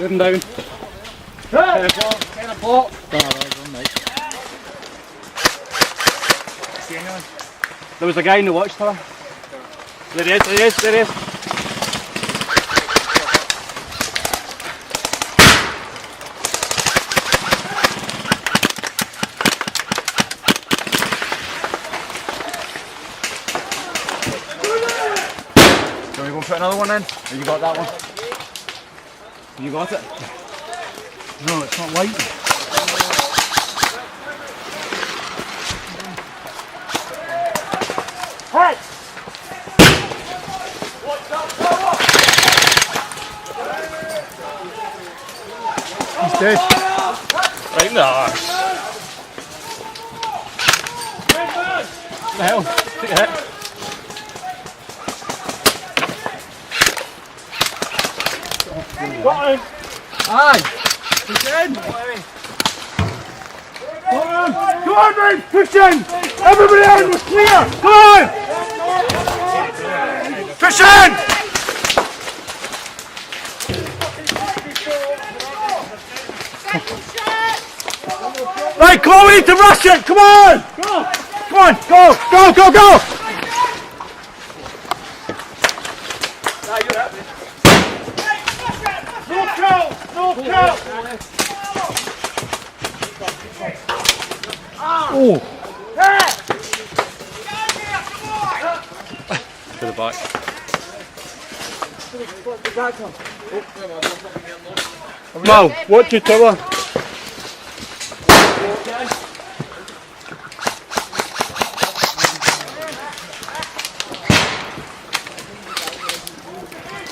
Move him down. Get a ball. There was a guy in the watchtower. There he is, there he is, there he is. Can we go and put another one in? Have you got that one? Have you got it? No, it's not light. Hey! He's dead. Right in the arse. What the hell? Take a hit. Got him! Aye! He's in! Come on, mate! Push in! Everybody out was clear! Come on! Push in! Right, come on, we need to rush it! Come on! Come on, go! Go, go, go! No kill! No kill! Oh! To the back. Now, watch your tower.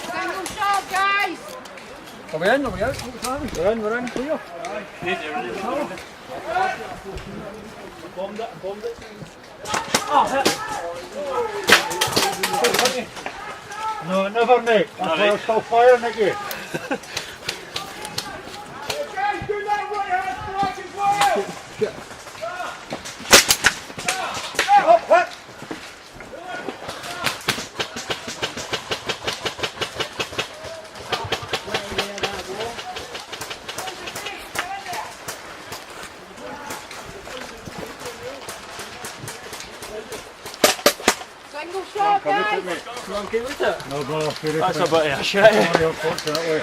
Single shot, guys! Are we in? Are we out? We're in, we're in. Clear. No, never, mate. That's why I'm still firing at you. Single shot, guys! No, brother. That's a bit of a shit. Sorry, unfortunately.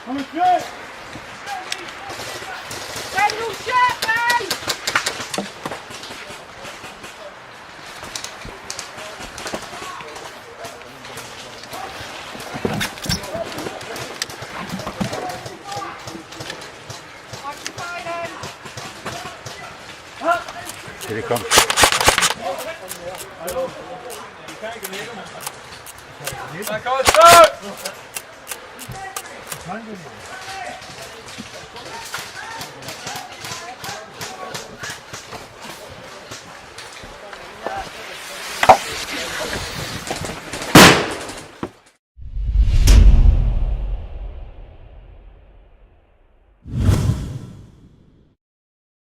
Coming through! Single shot, guys! Occupied him! Here he comes. Back on, start!